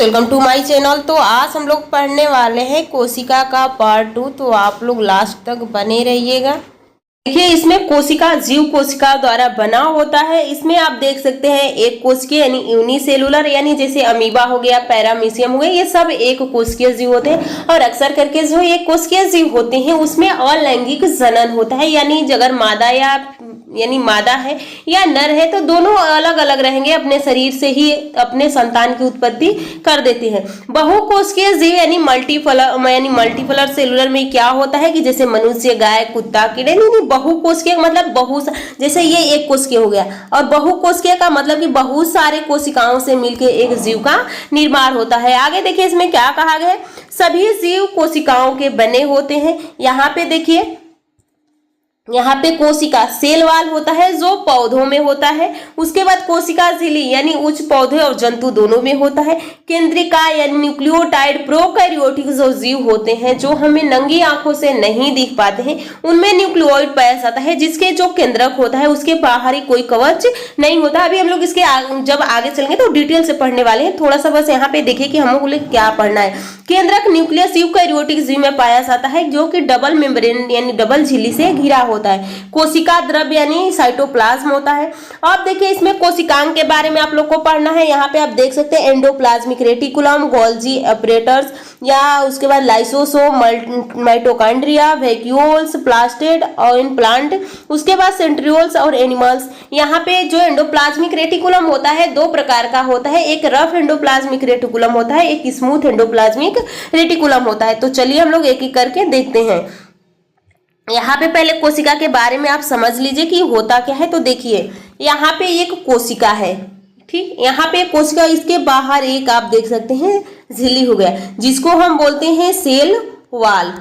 Welcome to my channel. तो आज हम लोग पढ़ने वाले हैं कोशिका का पार्ट 2। तो आप लोग लास्ट तक बने रहिएगा। देखिए, इसमें कोशिका जीव कोशिका द्वारा बना होता है। इसमें आप देख सकते हैं एक कोशिकीय यानी यूनिसेलुलर, यानी जैसे अमीबा हो गया, पैरामीशियम हो गया, ये सब एक कोशिकीय जीव होते हैं। और अक्सर करके जो एक कोशिकीय जीव होते हैं उसमें अलैंगिक जनन होता है, यानी अगर मादा है या नर है तो दोनों अलग अलग रहेंगे, अपने शरीर से ही अपने संतान की उत्पत्ति कर देते हैं। बहुकोशिकीय जीव यानी मल्टीपलर सेलुलर में क्या होता है कि जैसे मनुष्य, गाय, कुत्ता, कीड़े, नहीं बहुकोशिकीय मतलब जैसे ये एक कोशिकीय हो गया, और बहुकोशिकीय का मतलब कि बहुत सारे कोशिकाओं से मिलकर एक जीव का निर्माण होता है। आगे देखिए इसमें क्या कहा गया है, सभी जीव कोशिकाओं के बने होते हैं। यहाँ पे देखिए, यहाँ पे कोशिका सेल वाल होता है जो पौधों में होता है। उसके बाद कोशिका झिल्ली यानी उच्च पौधे और जंतु दोनों में होता है। केंद्रिका यानी न्यूक्लियोटाइड प्रोकैरियोटिक जो जीव होते हैं जो हमें नंगी आंखों से नहीं दिख पाते हैं, उनमें न्यूक्लियोइड पाया जाता है, जिसके जो केंद्रक होता है उसके बाहरी कोई कवच नहीं होता। अभी हम लोग इसके जब आगे चलेंगे तो डिटेल से पढ़ने वाले हैं। थोड़ा सा बस यहाँ पे देखिए कि हम लोग क्या पढ़ना है। केंद्रक न्यूक्लियस यूकैरियोटिक जीव में पाया जाता है जो कि डबल मेम्ब्रेन यानी डबल झिल्ली से घिरा होता है। कोशिका द्रव्य यानी साइटोप्लाज्म होता है। अब देखिए इसमें कोशिकांग के बारे में आप लोग को पढ़ना है। यहाँ पे आप देख सकते हैं एंडोप्लाज्मिक रेटिकुलम, गोल्जी अपरेटर्स, या उसके बाद लाइसोसोम, माइटोकॉन्ड्रिया, वैक्यूल्स, प्लास्टिड और इन प्लांट, उसके बाद सेंट्रियोल्स और एनिमल्स। यहाँ पे जो एंडोप्लाज्मिक रेटिकुलम होता है दो प्रकार का होता है, एक रफ एंडोप्लाज्मिक रेटिकुलम होता है, एक स्मूथ एंडोप्लाज्मिक रेटिकुलम होता है। तो चलिए हम लोग एक एक करके देखते हैं। यहाँ पे पहले कोशिका के बारे में आप समझ लीजिए कि होता क्या है। तो देखिए यहाँ पे एक कोशिका है, ठीक, यहाँ पे कोशिका, इसके बाहर एक आप देख सकते हैं झिल्ली हो गया जिसको हम बोलते हैं सेल वाल,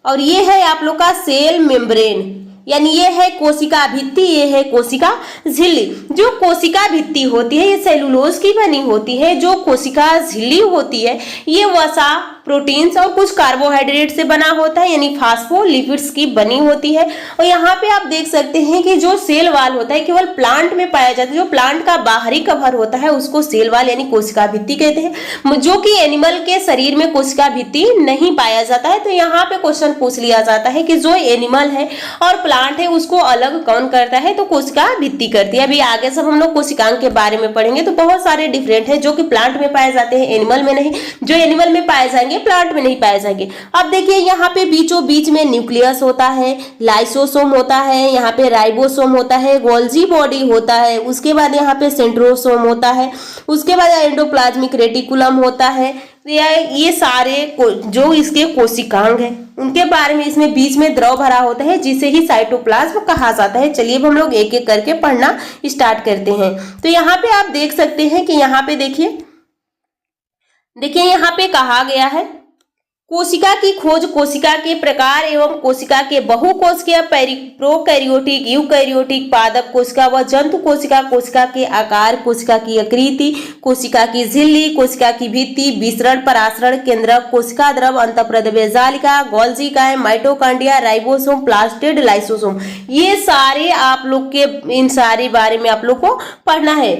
और ये है आप लोग का सेल मेम्ब्रेन, यानी ये है कोशिका भित्ति, ये है कोशिका झिल्ली। जो कोशिका भित्ति होती है ये सेलुलोज की बनी होती है। जो कोशिका झिल्ली होती है ये वसा, प्रोटीन्स और कुछ कार्बोहाइड्रेट से बना होता है, यानी फास्फोलिपिड्स की बनी होती है। और यहाँ पे आप देख सकते हैं कि जो सेल वाल होता है केवल प्लांट में पाया जाता है। जो प्लांट का बाहरी कवर होता है उसको सेल वाल यानी कोशिका भित्ति कहते हैं, जो कि एनिमल के शरीर में कोशिका भित्ति नहीं पाया जाता है। तो यहाँ पे क्वेश्चन पूछ लिया जाता है कि जो एनिमल है और प्लांट है उसको अलग कौन करता है, तो कोशिका भित्ति करती है। अभी आगे सब हम लोग कोशिकांग के बारे में पढ़ेंगे तो बहुत सारे डिफरेंट है जो कि प्लांट में पाए जाते हैं, एनिमल में नहीं, जो एनिमल में पाए जाएंगे प्लांट में नहीं पाए जाएंगे। अब देखिए यहाँ पे बीचों बीच में न्यूक्लियस होता है, लाइसोसोम होता है, यहाँ पे राइबोसोम होता है, गोल्जी बॉडी होता है, उसके बाद यहाँ पे सेंट्रोसोम होता है, उसके बाद एंडोप्लाज्मिक रेटिकुलम होता है। ये सारे जो इसके कोशिकांग है उनके बारे में इसमें बीच में द्रव भरा होता है जिसे ही साइटोप्लाज्म कहा जाता है। चलिए अब हम लोग एक एक करके पढ़ना स्टार्ट करते हैं। तो यहाँ पे आप देख सकते हैं कि यहाँ पे देखिए यहाँ पे कहा गया है कोशिका की खोज, कोशिका के प्रकार एवं कोशिका के बहुकोशिकीय, प्रोकैरियोटिक, यूकैरियोटिक, पादप कोशिका व जंतु कोशिका, कोशिका के आकार, कोशिका की आकृति, कोशिका की झिल्ली, कोशिका की भित्ति, विसरण, परासरण, केंद्रक, कोशिका द्रव, अंतःप्रद्रव्य जालिका, गोल्जिकाएं, माइटोकॉन्ड्रिया, राइबोसोम, प्लास्टिड, लाइसोसोम, ये सारे आप लोग के इन सारे बारे में आप लोग को पढ़ना है।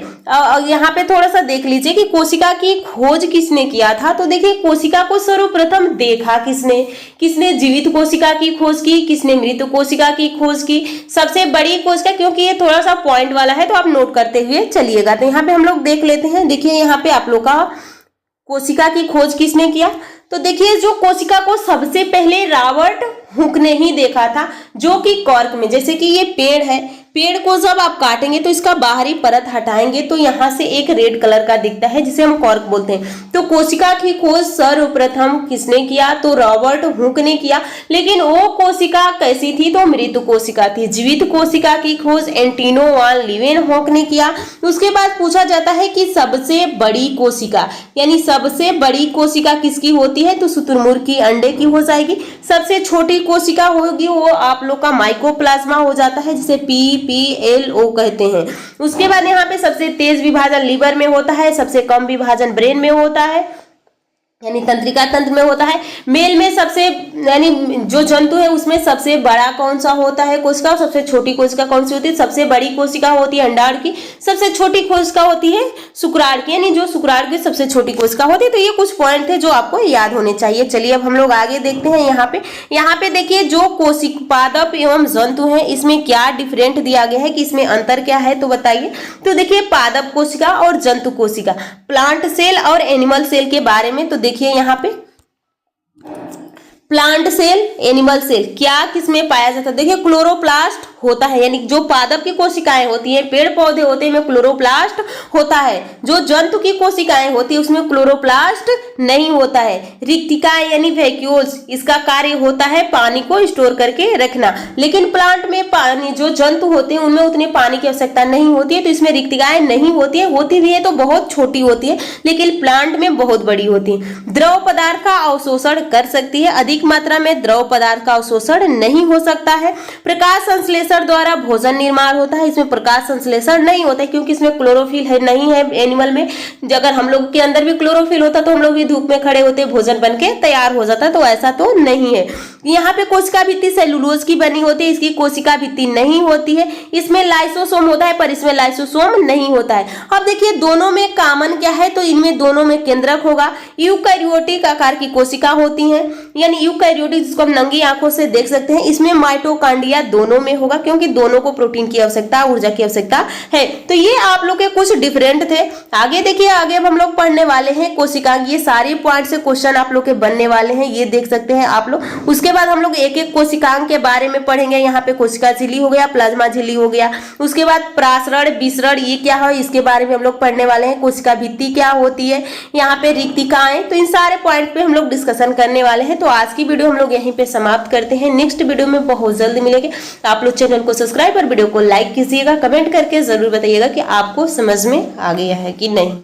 यहाँ पे थोड़ा सा देख लीजिए कि कोशिका की खोज किसने किया था। तो देखिए कोशिका को सर्वप्रथम देखा किसने जीवित कोशिका की खोज की, किसने मृत कोशिका की खोज की, सबसे बड़ी कोशिका, क्योंकि ये थोड़ा सा पॉइंट वाला है तो आप नोट करते हुए चलिएगा। तो यहाँ पे हम लोग देख लेते हैं। देखिए यहाँ पे आप लोग का कोशिका की खोज किसने किया। तो देखिए जो कोशिका को सबसे पहले रॉबर्ट हुक ने ही देखा था, जो कि कॉर्क में, जैसे कि ये पेड़ है, पेड़ को जब आप काटेंगे तो इसका बाहरी परत हटाएंगे तो यहाँ से एक रेड कलर का दिखता है जिसे हम कॉर्क बोलते हैं। तो कोशिका की खोज सर्वप्रथम किसने किया, तो रॉबर्ट हुक ने किया। लेकिन वो कोशिका कैसी थी, तो मृत कोशिका थी। जीवित कोशिका की खोज एंटिनो वान लीवेनहॉक ने किया। उसके बाद पूछा जाता है कि सबसे बड़ी कोशिका, यानी सबसे बड़ी कोशिका किसकी होती है, तो शुतुरमुर्ग की अंडे की हो जाएगी। सबसे छोटी कोशिका होगी वो आप लोग का माइकोप्लाज्मा हो जाता है, जिसे PPLO कहते हैं। उसके बाद यहाँ पे सबसे तेज विभाजन लीवर में होता है, सबसे कम विभाजन ब्रेन में होता है। यानी तंत्रिका तंत्र में होता है। मेल में सबसे यानी जो जंतु है उसमें सबसे बड़ा कौन सा होता है कोशिका, और सबसे छोटी कोशिका कौन सी होती है? सबसे बड़ी कोशिका होती है अंडाणु की, सबसे छोटी कोशिका होती है शुक्राणु की, यानी जो शुक्राणु की सबसे छोटी कोशिका होती है। तो ये कुछ पॉइंट थे जो आपको याद होने चाहिए। चलिए अब हम लोग आगे देखते हैं। यहाँ पे देखिए जो कोशिका पादप एवं जंतु है इसमें क्या डिफरेंट दिया गया है कि इसमें अंतर क्या है, तो बताइए। तो देखिए पादप कोशिका और जंतु कोशिका, प्लांट सेल और एनिमल सेल के बारे में। तो देखिए यहाँ पे प्लांट सेल, एनिमल सेल क्या किसमें पाया जाता है? देखिए क्लोरोप्लास्ट होता है, यानी जो पादप की कोशिकाएं होती हैं, पेड़ पौधे होते हैं, में क्लोरोप्लास्ट होता है। जो जंतु की कोशिकाएं होती है उसमें क्लोरोप्लास्ट नहीं होता है। रिक्तिकाएं यानी वैक्यूल्स, इसका कार्य होता है पानी को स्टोर करके रखना। लेकिन प्लांट में पानी, जो जंतु होते हैं उनमें उतनी पानी की आवश्यकता नहीं होती है, तो इसमें रिक्तिकाएं नहीं होती है। होती भी है तो बहुत छोटी होती है, लेकिन प्लांट में बहुत बड़ी होती है। द्रव पदार्थ का अवशोषण कर सकती है, अधिक मात्रा में द्रव पदार्थ का अवशोषण नहीं हो सकता है। प्रकाश संश्लेषण द्वारा भोजन निर्माण होता है, इसमें प्रकाश संश्लेषण नहीं होता है क्योंकि इसमें क्लोरोफिल है नहीं है एनिमल में। अगर हम लोग के अंदर भी क्लोरोफिल होता तो हम लोग भी धूप में खड़े होते, भोजन बनके तैयार हो जाता, तो ऐसा तो नहीं है। यहाँ पे कोशिका भित्ति सेलुलोज की बनी होती है, इसकी कोशिका भित्ति नहीं होती है। इसमें लाइसोसोम होता है पर इसमें लाइसोसोम नहीं होता है। अब देखिए दोनों में कॉमन क्या है, तो इनमें दोनों में केंद्रक होगा। यूकैरियोटिक आकार की कोशिका होती है, यानी यूकैरियोटिक जिसको हम नंगी आंखों से देख सकते हैं। इसमें माइटोकॉन्ड्रिया दोनों में होगा क्योंकि दोनों को प्रोटीन की आवश्यकता, ऊर्जा की आवश्यकता है। तो ये आप लोग के कुछ डिफरेंट थे। आगे देखिए, आगे अब हम लोग पढ़ने वाले हैं कोशिका। ये सारे पॉइंट से क्वेश्चन आप लोग के बनने वाले हैं, ये देख सकते हैं आप लोग। उसके बाद हम लोग एक एक कोशिकांग के बारे में पढ़ेंगे। यहाँ पे कोशिका झिल्ली हो गया, प्लाज्मा झिल्ली हो गया। उसके बाद प्रासरण, विसरण ये क्या है इसके बारे में हम लोग पढ़ने वाले हैं। कोशिका भित्ति क्या होती है, यहाँ पे रिक्तिकाएं, तो इन सारे पॉइंट पे हम लोग डिस्कशन करने वाले हैं। तो आज की वीडियो हम लोग यहीं पे समाप्त करते हैं। नेक्स्ट वीडियो में बहुत जल्द मिलेंगे। आप लोग चैनल को सब्सक्राइब और वीडियो को लाइक कीजिएगा। कमेंट करके जरूर बताइएगा कि आपको समझ में आ गया है कि नहीं।